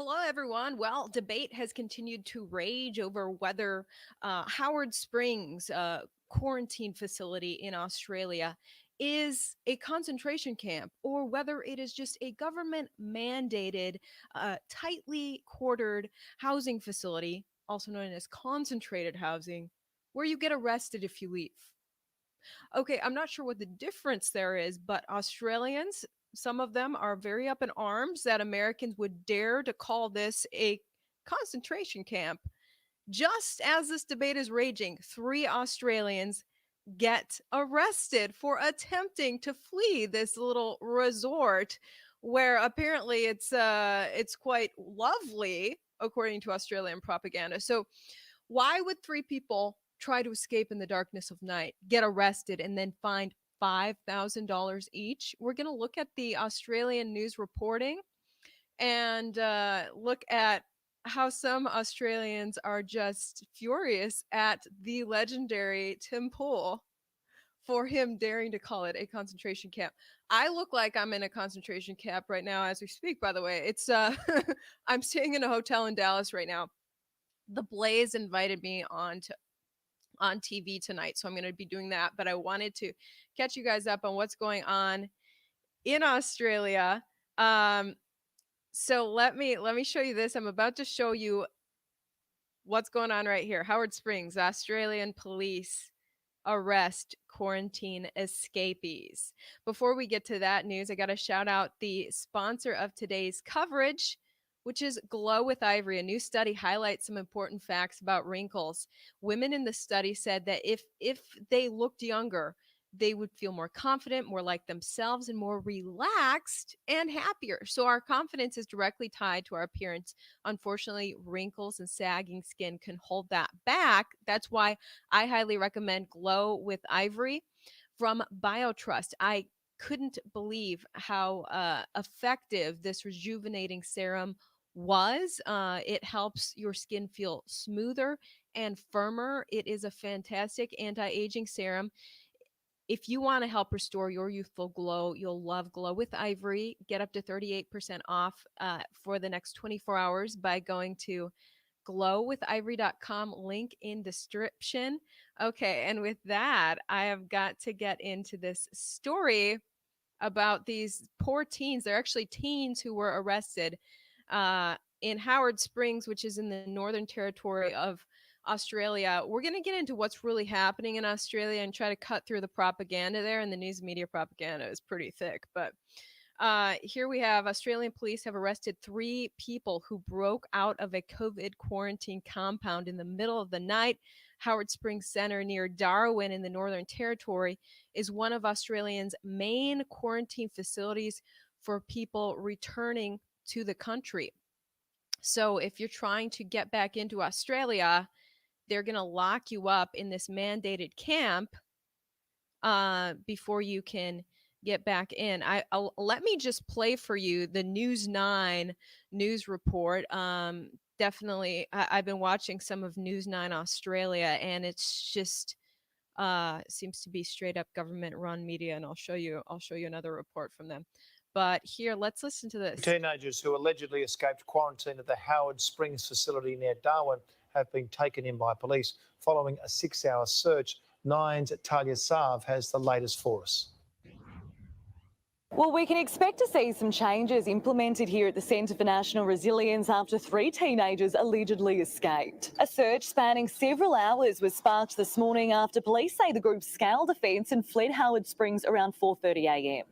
Hello, everyone. Well, debate has continued to rage over whether Howard Springs quarantine facility in Australia is a concentration camp or whether it is just a government mandated, tightly quartered housing facility, also known as concentrated housing, where you get arrested if you leave. Okay, I'm not sure what the difference there is, but Australians, some of them are very up in arms that Americans would dare to call this a concentration camp. Just as this debate is raging, three Australians get arrested for attempting to flee this little resort where apparently it's quite lovely according to Australian propaganda. So why would three people try to escape in the darkness of night, get arrested, and then find $5,000 each? We're going to look at the Australian news reporting and look at how some Australians are just furious at the legendary Tim Pool for him daring to call it a concentration camp. I look like I'm in a concentration camp right now as we speak, by the way. It's I'm staying in a hotel in Dallas right now. The Blaze invited me on TV tonight, so I'm going to be doing that. But I wanted to catch you guys up on what's going on in Australia. Um, so let me show you this. I'm about to show you what's going on right here. Howard Springs, Australian police arrest quarantine escapees. Before we get to that news, I got to shout out the sponsor of today's coverage, which is Glow with Ivory. A new study highlights some important facts about wrinkles. Women in the study said that if they looked younger, they would feel more confident, more like themselves, and more relaxed and happier. So our confidence is directly tied to our appearance. Unfortunately, wrinkles and sagging skin can hold that back. That's why I highly recommend Glow with Ivory from BioTrust. I couldn't believe how effective this rejuvenating serum was. It helps your skin feel smoother and firmer. It is a fantastic anti aging serum. If you want to help restore your youthful glow, you'll love Glow with Ivory. Get up to 38% off for the next 24 hours by going to glowwithivory.com, link in description. Okay, and with that, I have got to get into this story about these poor teens. They're actually teens who were arrested in Howard Springs, which is in the Northern Territory of Australia. We're going to get into what's really happening in Australia and try to cut through the propaganda there. And the news media propaganda is pretty thick. But here we have Australian police have arrested three people who broke out of a COVID quarantine compound in the middle of the night. Howard Springs Center near Darwin in the Northern Territory is one of Australia's main quarantine facilities for people returning to the country. So if you're trying to get back into Australia, they're going to lock you up in this mandated camp before you can get back in. Let me just play for you the News 9 news report. Definitely, I've been watching some of News 9 Australia, and it's just seems to be straight up government run media. And I'll show you another report from them. But here, let's listen to this. Teenagers who allegedly escaped quarantine at the Howard Springs facility near Darwin have been taken in by police following a 6-hour search. Nine's Talia Sav has the latest for us. Well, we can expect to see some changes implemented here at the Centre for National Resilience after three teenagers allegedly escaped. A search spanning several hours was sparked this morning after police say the group scaled the fence and fled Howard Springs around 4:30 a.m.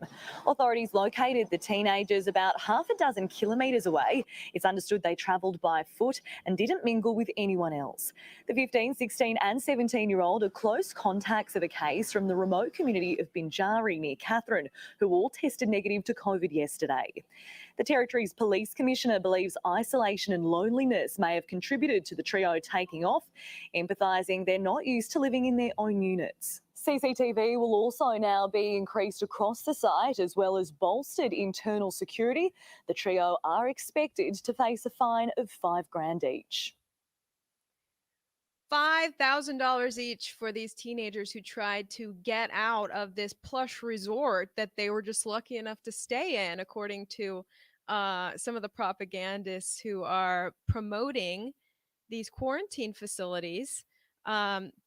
Authorities located the teenagers about half a dozen kilometres away. It's understood they travelled by foot and didn't mingle with anyone else. The 15, 16 and 17-year-old are close contacts of a case from the remote community of Binjari near Katherine, who all tested negative to COVID yesterday. The Territory's Police Commissioner believes isolation and loneliness may have contributed to the trio taking off, empathising they're not used to living in their own units. CCTV will also now be increased across the site as well as bolstered internal security. The trio are expected to face a fine of $5,000 each. $5,000 each for these teenagers who tried to get out of this plush resort that they were just lucky enough to stay in, according to some of the propagandists who are promoting these quarantine facilities.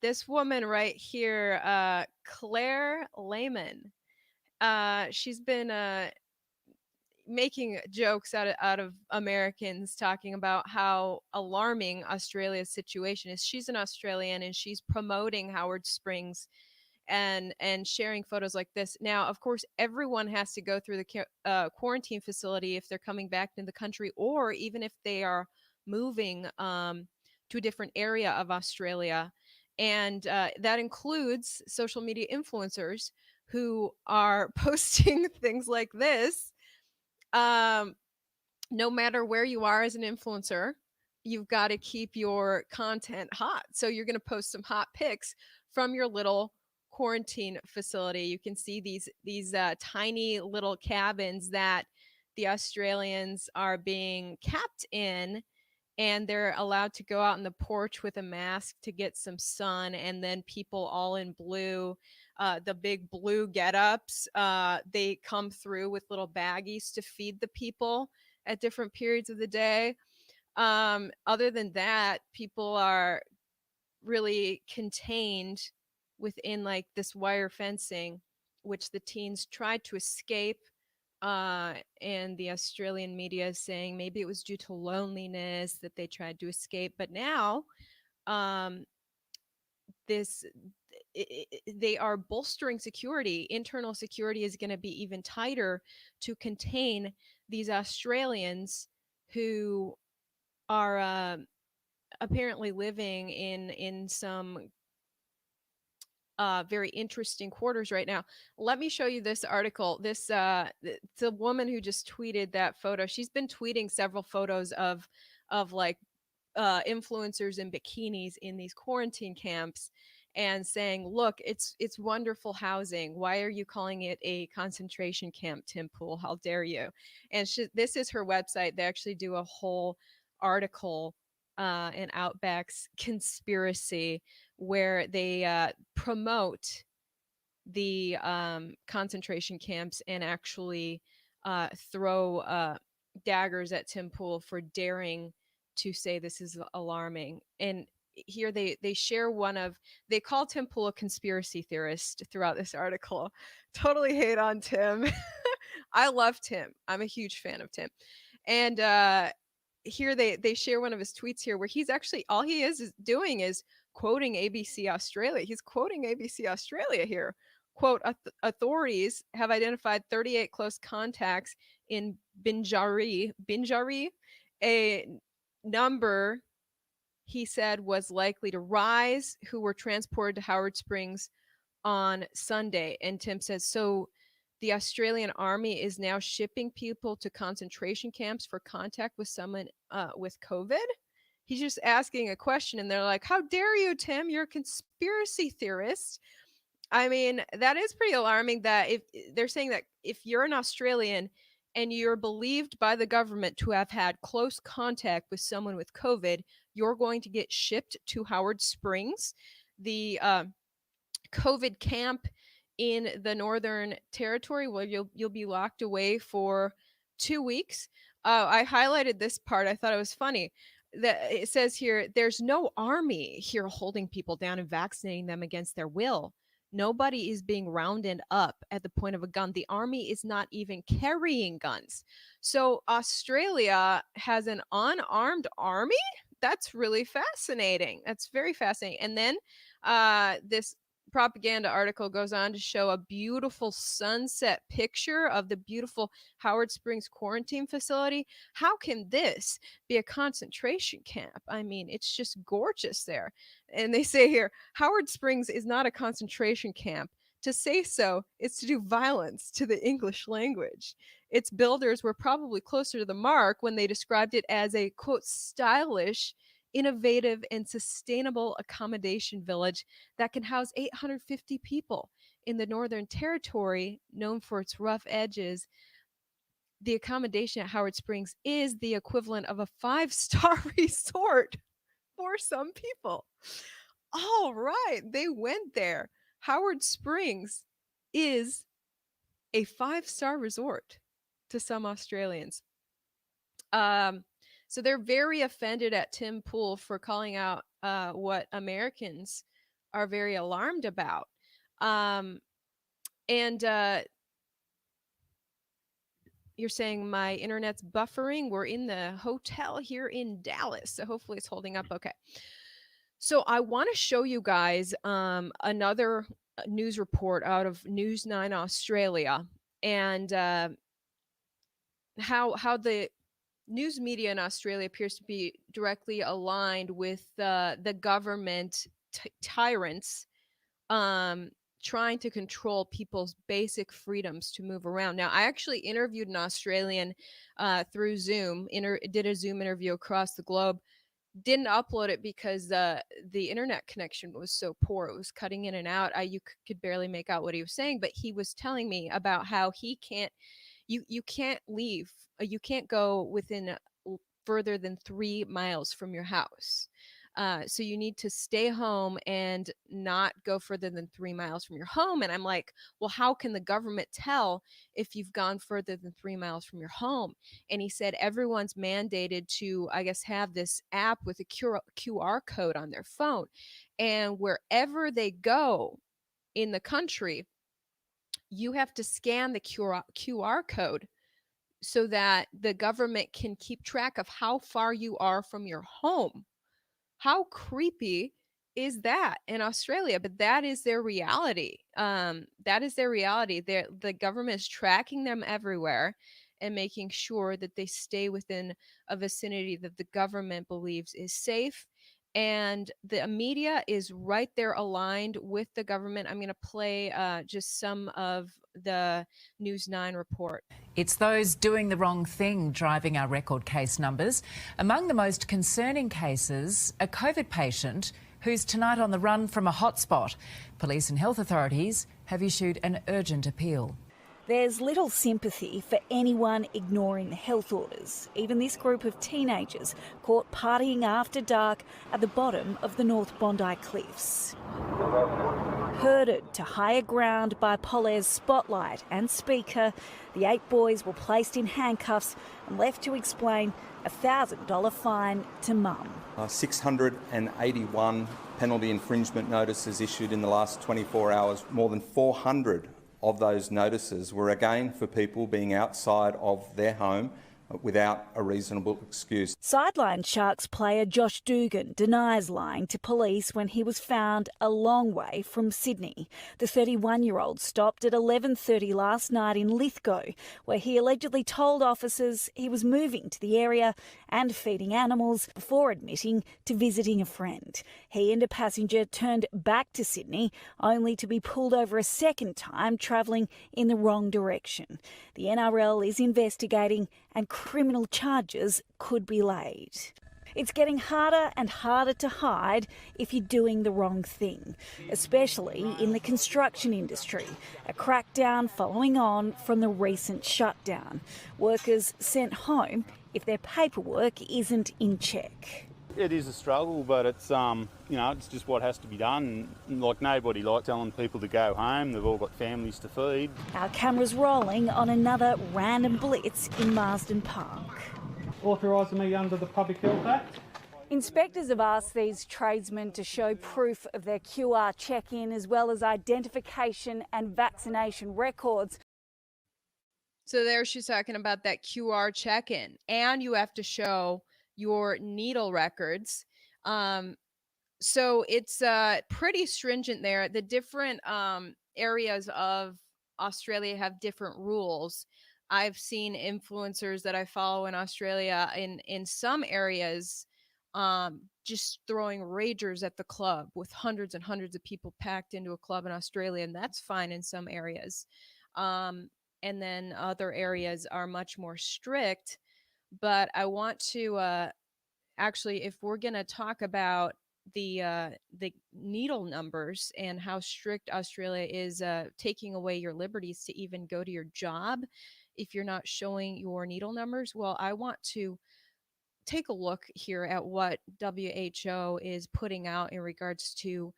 This woman right here, Claire Lehman, she's been making jokes out of Americans talking about how alarming Australia's situation is. She's an Australian and she's promoting Howard Springs and sharing photos like this. Now, of course, everyone has to go through the quarantine facility if they're coming back to the country, or even if they are moving to a different area of Australia, and that includes social media influencers who are posting things like this. Um, no matter where you are as an influencer, you've got to keep your content hot. So you're going to post some hot pics from your little quarantine facility. You can see these tiny little cabins that the Australians are being kept in, and they're allowed to go out on the porch with a mask to get some sun, and then people all in blue, the big blue get-ups, they come through with little baggies to feed the people at different periods of the day. Other than that, people are really contained within like this wire fencing, which the teens tried to escape. And the Australian media is saying maybe it was due to loneliness that they tried to escape. But now, um, this they are bolstering security. Internal security is going to be even tighter to contain these Australians who are apparently living in some very interesting quarters right now. Let me show you this article. It's a woman who just tweeted that photo. She's been tweeting several photos of like influencers in bikinis in these quarantine camps and saying, "Look, it's wonderful housing. Why are you calling it a concentration camp, Tim Pool? How dare you?" And this is her website. They actually do a whole article in Outback's conspiracy where they promote the concentration camps and actually throw daggers at Tim Pool for daring to say this is alarming. And here they share one of they call Tim Pool a conspiracy theorist throughout this article. Totally hate on Tim. I love Tim. I'm a huge fan of Tim. And here they share one of his tweets here where he's actually all he is doing is quoting ABC Australia. He's quoting ABC Australia here. Quote, authorities have identified 38 close contacts in Binjari, a number he said was likely to rise, who were transported to Howard Springs on Sunday. And Tim says, so the Australian Army is now shipping people to concentration camps for contact with someone with COVID. He's just asking a question, and they're like, how dare you, Tim? You're a conspiracy theorist. I mean, that is pretty alarming that if they're saying that if you're an Australian and you're believed by the government to have had close contact with someone with COVID, you're going to get shipped to Howard Springs, the COVID camp in the Northern Territory, where you'll be locked away for 2 weeks. I highlighted this part. I thought it was funny. That it says here, there's no army here holding people down and vaccinating them against their will. Nobody is being rounded up at the point of a gun. The army is not even carrying guns. So Australia has an unarmed army? That's really fascinating. That's very fascinating. And then this propaganda article goes on to show a beautiful sunset picture of the beautiful Howard Springs quarantine facility. How can this be a concentration camp? I mean, it's just gorgeous there. And they say here, Howard Springs is not a concentration camp. To say so is to do violence to the English language. Its builders were probably closer to the mark when they described it as a, quote, stylish, innovative, and sustainable accommodation village that can house 850 people. In the Northern Territory, known for its rough edges, the accommodation at Howard Springs is the equivalent of a five-star resort for some people. All right, they went there. Howard Springs is a five-star resort to some Australians. Um, so they're very offended at Tim Pool for calling out what Americans are very alarmed about. Um, and You're saying my internet's buffering. We're in the hotel here in Dallas, so hopefully it's holding up okay. So I want to show you guys another news report out of News 9 Australia, and how the news media in Australia appears to be directly aligned with the government tyrants um, trying to control people's basic freedoms to move around. Now, I actually interviewed an Australian through Zoom, did a Zoom interview across the globe. Didn't upload it because the internet connection was so poor. It was cutting in and out. You could barely make out what he was saying, but he was telling me about how he can't you can't leave. You can't go within further than 3 miles from your house. So you need to stay home and not go further than 3 miles from your home. And I'm like, well, how can the government tell if you've gone further than 3 miles from your home? And he said everyone's mandated to, I guess, have this app with a QR code on their phone. And wherever they go in the country, you have to scan the QR code so that the government can keep track of how far you are from your home. How creepy is that in Australia? But that is their reality. That is their reality. The government is tracking them everywhere and making sure that they stay within a vicinity that the government believes is safe. And the media is right there aligned with the government. I'm going to play just some of the News 9 report. It's those doing the wrong thing driving our record case numbers. Among the most concerning cases, a COVID patient who's tonight on the run from a hotspot. Police and health authorities have issued an urgent appeal. There's little sympathy for anyone ignoring the health orders, even this group of teenagers caught partying after dark at the bottom of the North Bondi Cliffs. Herded to higher ground by Polaire's spotlight and speaker, the 8 boys were placed in handcuffs and left to explain a $1,000 fine to mum. 681 penalty infringement notices issued in the last 24 hours. More than 400 of those notices were again for people being outside of their home without a reasonable excuse. Sideline Sharks player Josh Dugan denies lying to police when he was found a long way from Sydney. The 31-year-old stopped at 11:30 last night in Lithgow, where he allegedly told officers he was moving to the area and feeding animals before admitting to visiting a friend. He and a passenger turned back to Sydney, only to be pulled over a second time, travelling in the wrong direction. The NRL is investigating and criminal charges could be laid. It's getting harder and harder to hide if you're doing the wrong thing, especially in the construction industry, a crackdown following on from the recent shutdown. Workers sent home if their paperwork isn't in check. It is a struggle, but it's it's just what has to be done. Like, nobody likes telling people to go home. They've all got families to feed. Our cameras rolling on another random blitz in Marsden Park. Authorising me under the Public Health Act. Inspectors have asked these tradesmen to show proof of their QR check-in as well as identification and vaccination records. So there she's talking about that QR check-in, and you have to show your needle records. So it's pretty stringent there. The different areas of Australia have different rules. I've seen influencers that I follow in Australia in some areas just throwing ragers at the club with hundreds and hundreds of people packed into a club in Australia, and that's fine in some areas. And then other areas are much more strict. But I want to actually, if we're going to talk about the needle numbers and how strict Australia is taking away your liberties to even go to your job if you're not showing your needle numbers, well, I want to take a look here at what WHO is putting out in regards to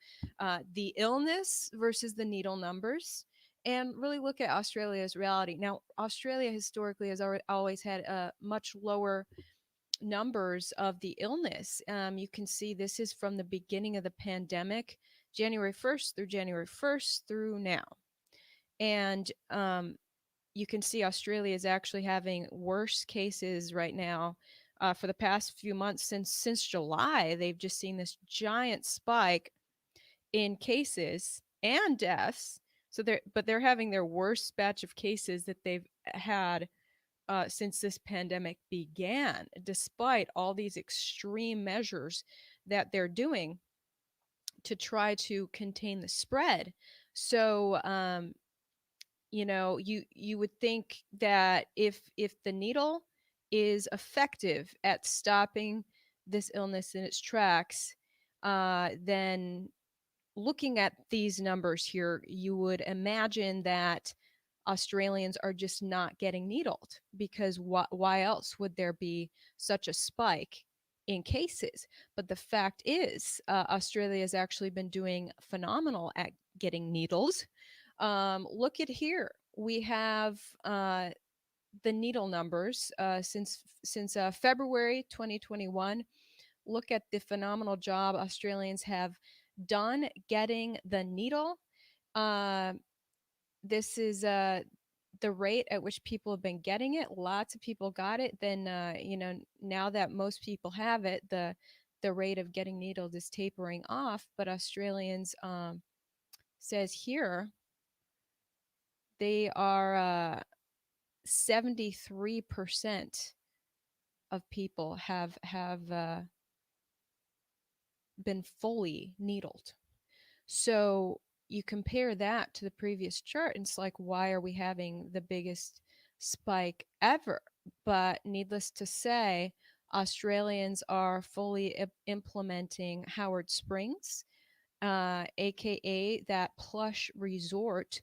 the illness versus the needle numbers. and really look at Australia's reality. Now, Australia historically has always had much lower numbers of the illness. You can see this is from the beginning of the pandemic, January 1st through January 1st through now. And you can see Australia is actually having worse cases right now. For the past few months, since July, they've just seen this giant spike in cases and deaths. So they're having their worst batch of cases that they've had since this pandemic began, despite all these extreme measures that they're doing to try to contain the spread. So, you would think that if the needle is effective at stopping this illness in its tracks, then looking at these numbers here, you would imagine that Australians are just not getting needled because why else would there be such a spike in cases? But the fact is, Australia has actually been doing phenomenal at getting needles. Look at here. We have the needle numbers since February 2021. Look at the phenomenal job Australians have done getting the needle. Uh, this is the rate at which people have been getting it. Lots of people got it. Then now that most people have it, the rate of getting needled is tapering off. But Australians says here they are 73% of people have been fully needled. So you compare that to the previous chart, and it's like, why are we having the biggest spike ever? But needless to say, Australians are fully implementing Howard Springs, aka that plush resort,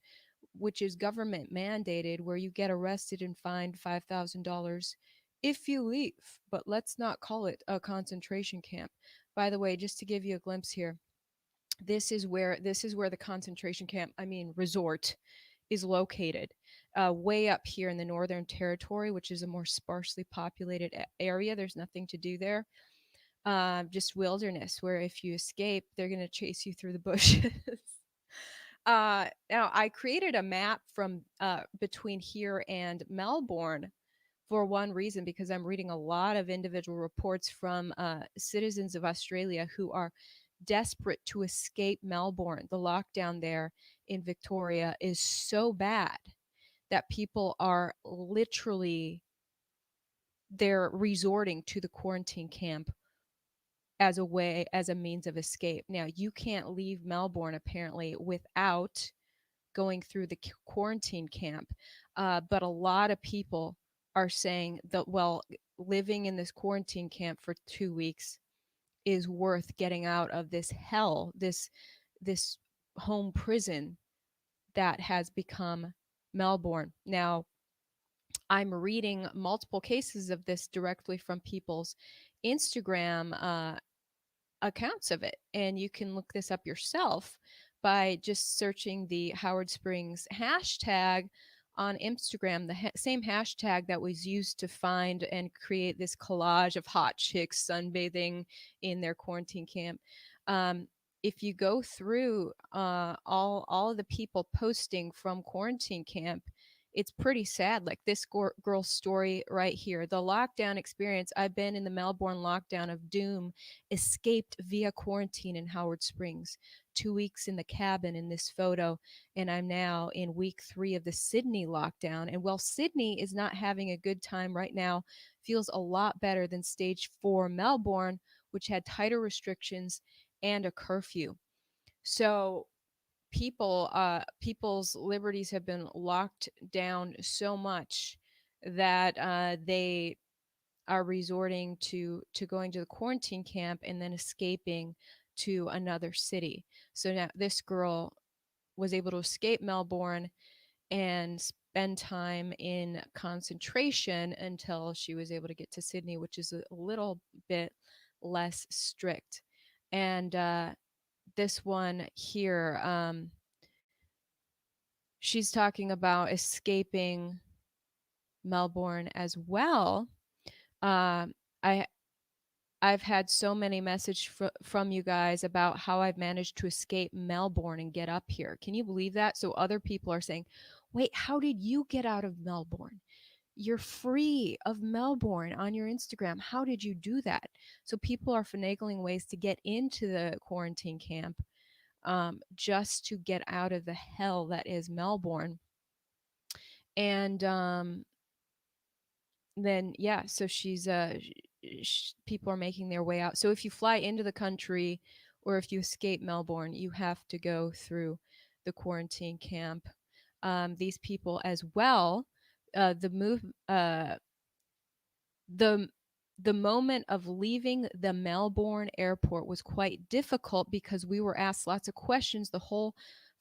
which is government mandated, where you get arrested and fined $5,000 if you leave. But let's not call it a concentration camp. By the way, just to give you a glimpse here, this is where the concentration camp, I mean resort, is located, way up here in the Northern Territory, which is a more sparsely populated area. There's nothing to do there, just wilderness, where if you escape, they're going to chase you through the bushes. Now, I created a map from between here and Melbourne for one reason, because I'm reading a lot of individual reports from citizens of Australia who are desperate to escape Melbourne. The lockdown there in Victoria is so bad that people are literally, they're resorting to the quarantine camp as a means of escape. Now, you can't leave Melbourne apparently without going through the quarantine camp. But a lot of people are saying that, well, living in this quarantine camp for 2 weeks is worth getting out of this hell, this home prison that has become Melbourne. Now, I'm reading multiple cases of this directly from people's Instagram accounts of it. And you can look this up yourself by just searching the Howard Springs hashtag on Instagram, the same hashtag that was used to find and create this collage of hot chicks sunbathing in their quarantine camp. Um, if you go through all of the people posting from quarantine camp, it's pretty sad. Like this girl's story right here, the lockdown experience. I've been in the Melbourne lockdown of doom, escaped via quarantine in Howard Springs, 2 weeks in the cabin in this photo, and I'm now in week 3 of the Sydney lockdown. And while Sydney is not having a good time right now, feels a lot better than stage 4 Melbourne, which had tighter restrictions and a curfew. So people's liberties have been locked down so much that they are resorting to going to the quarantine camp and then escaping to another city. So now this girl was able to escape Melbourne and spend time in concentration until she was able to get to Sydney, which is a little bit less strict. And this one here, she's talking about escaping Melbourne as well. Um, I I've had so many from you guys about how I've managed to escape Melbourne and get up here. Can you believe that? So other people are saying, "Wait, how did you get out of Melbourne? You're free of Melbourne on your Instagram. How did you do that?" So people are finagling ways to get into the quarantine camp, just to get out of the hell that is Melbourne. And then yeah, so people are making their way out. So if you fly into the country or if you escape Melbourne, you have to go through the quarantine camp. These people as well, the move the the moment of leaving the Melbourne airport was quite difficult because we were asked lots of questions the whole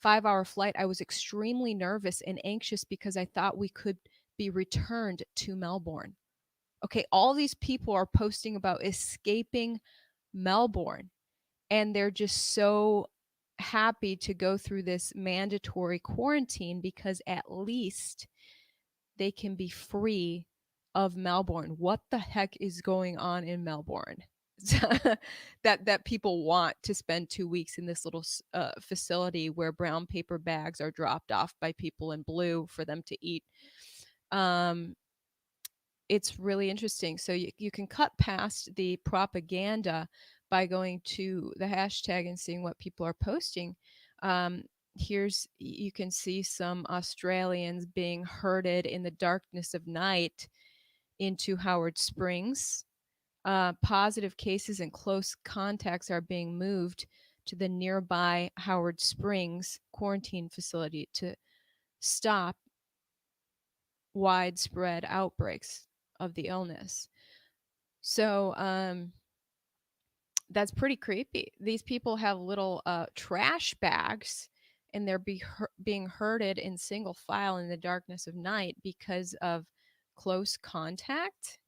5-hour flight. I was extremely nervous and anxious because I thought we could be returned to Melbourne. Okay, all these people are posting about escaping Melbourne, and they're just so happy to go through this mandatory quarantine because at least they can be free of Melbourne. What the heck is going on in Melbourne? That people want to spend 2 weeks in this little facility where brown paper bags are dropped off by people in blue for them to eat. Um, it's really interesting. So you can cut past the propaganda by going to the hashtag and seeing what people are posting. Um, you can see some Australians being herded in the darkness of night into Howard Springs. Positive cases and close contacts are being moved to the nearby Howard Springs quarantine facility to stop widespread outbreaks of the illness. So that's pretty creepy. These people have little trash bags, and they're being herded in single file in the darkness of night because of close contact.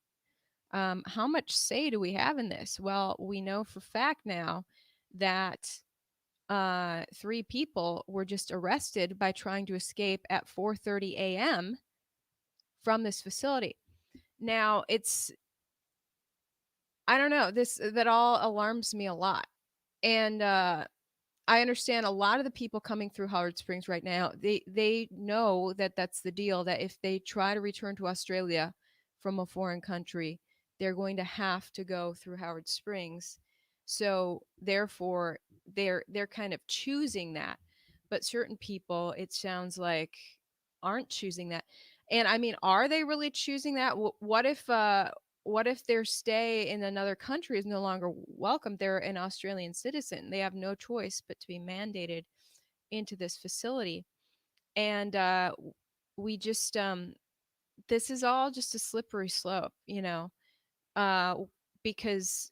How much say do we have in this? Well, we know for fact now that 3 people were just arrested by trying to escape at 4:30 a.m. from this facility. Now, I don't know, this that all alarms me a lot. And I understand a lot of the people coming through Howard Springs right now, they know that that's the deal, that if they try to return to Australia from a foreign country, they're going to have to go through Howard Springs. So therefore they're kind of choosing that. But certain people, it sounds like, aren't choosing that. And I mean, are they really choosing that? What if their stay in another country is no longer welcome? They're an Australian citizen. They have no choice but to be mandated into this facility. And we just, this is all just a slippery slope, uh, because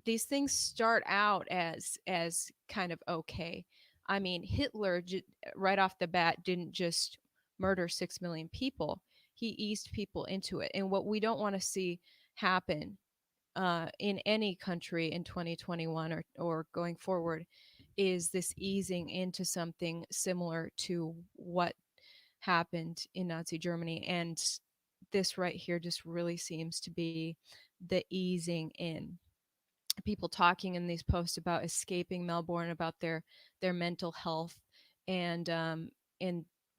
these things start out as kind of okay. I mean, Hitler right off the bat didn't just murder 6 million people. He eased people into it, and what we don't want to see happen in any country in 2021 or going forward is this easing into something similar to what happened in Nazi Germany. And this right here just really seems to be the easing in. People talking in these posts about escaping Melbourne, about their mental health, and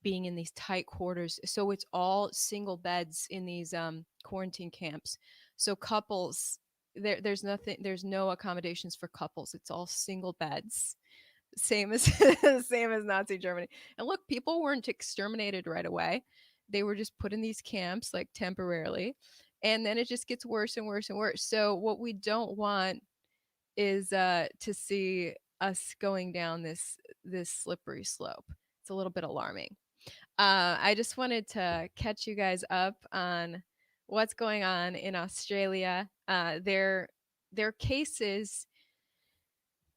being in these tight quarters. So it's all single beds in these quarantine camps. So couples, there's no accommodations for couples. It's all single beds, same as same as Nazi Germany. And look, people weren't exterminated right away. They were just put in these camps like temporarily, and then it just gets worse and worse and worse. So what we don't want is to see us going down this slippery slope. It's a little bit alarming. I just wanted to catch you guys up on what's going on in Australia. Their cases,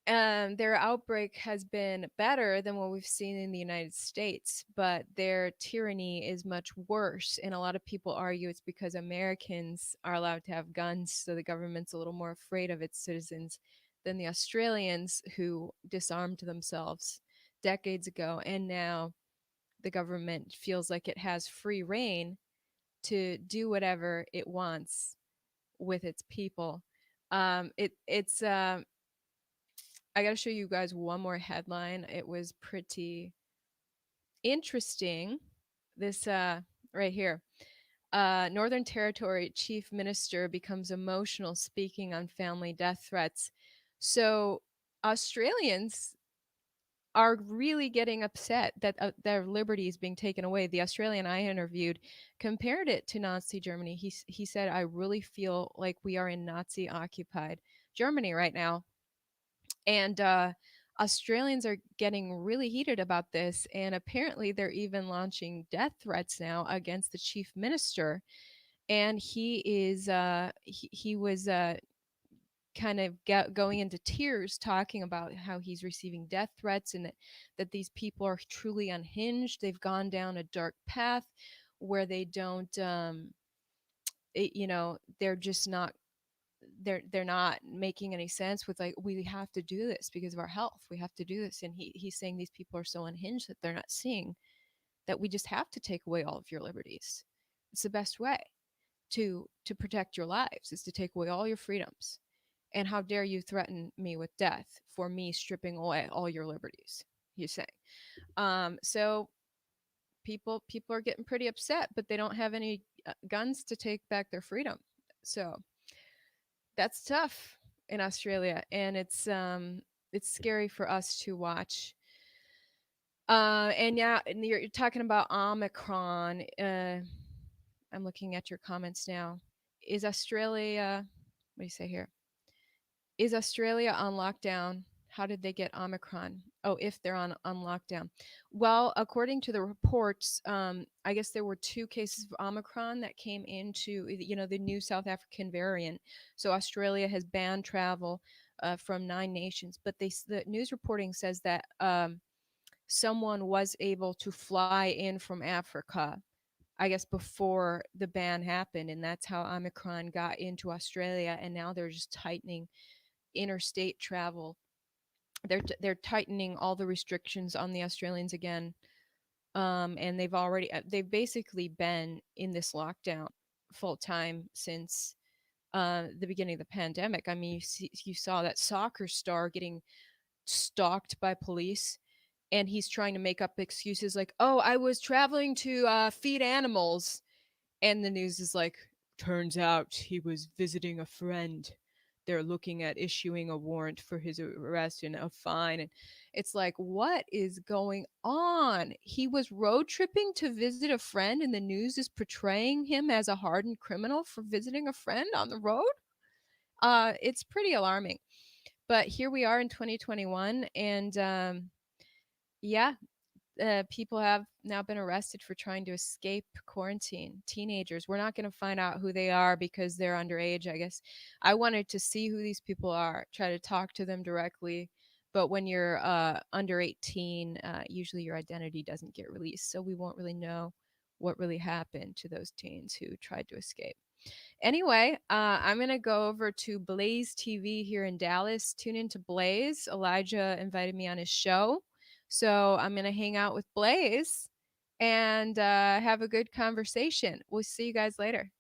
their outbreak has been better than what we've seen in the United States, but their tyranny is much worse. And a lot of people argue it's because Americans are allowed to have guns, so the government's a little more afraid of its citizens than the Australians, who disarmed themselves decades ago and now the government feels like it has free reign to do whatever it wants with its people. It's I got to show you guys one more headline. It was pretty interesting. This right here. Northern Territory Chief Minister becomes emotional speaking on family death threats. So Australians are really getting upset that their liberty is being taken away. The Australian I interviewed compared it to Nazi Germany. He said, "I really feel like we are in Nazi occupied Germany right now." And Australians are getting really heated about this, and apparently they're even launching death threats now against the chief minister. And he was kind of going into tears talking about how he's receiving death threats, and that these people are truly unhinged. They've gone down a dark path where they don't they're just not they're not making any sense with, like, we have to do this because of our health, we have to do this. And he's saying these people are so unhinged that they're not seeing that we just have to take away all of your liberties. It's the best way to protect your lives, is to take away all your freedoms. And how dare you threaten me with death for me stripping away all your liberties, he's saying. So people are getting pretty upset, but they don't have any guns to take back their freedom. So that's tough in Australia, and it's scary for us to watch. And yeah, and you're talking about Omicron. I'm looking at your comments now. Is Australia? What do you say here? Is Australia on lockdown? How did they get Omicron? Oh, if they're on lockdown. Well, according to the reports, I guess there were 2 cases of Omicron that came into, the new South African variant. So Australia has banned travel from 9 nations. But the news reporting says that someone was able to fly in from Africa, I guess, before the ban happened, and that's how Omicron got into Australia. And now they're just tightening interstate travel. They're tightening all the restrictions on the Australians again. And they've basically been in this lockdown full time since the beginning of the pandemic. I mean, you saw that soccer star getting stalked by police, and he's trying to make up excuses like, "Oh, I was traveling to feed animals," and the news is like, "Turns out he was visiting a friend. They're looking at issuing a warrant for his arrest and a fine." And it's like, what is going on? He was road tripping to visit a friend, and the news is portraying him as a hardened criminal for visiting a friend on the road. It's pretty alarming. But here we are in 2021, and yeah, people have now been arrested for trying to escape quarantine. Teenagers. We're not going to find out who they are because they're underage, I guess. I wanted to see who these people are, try to talk to them directly. But when you're under 18, usually your identity doesn't get released. So we won't really know what really happened to those teens who tried to escape. Anyway, I'm going to go over to Blaze TV here in Dallas. Tune into Blaze. Elijah invited me on his show. So I'm going to hang out with Blaze and have a good conversation. We'll see you guys later.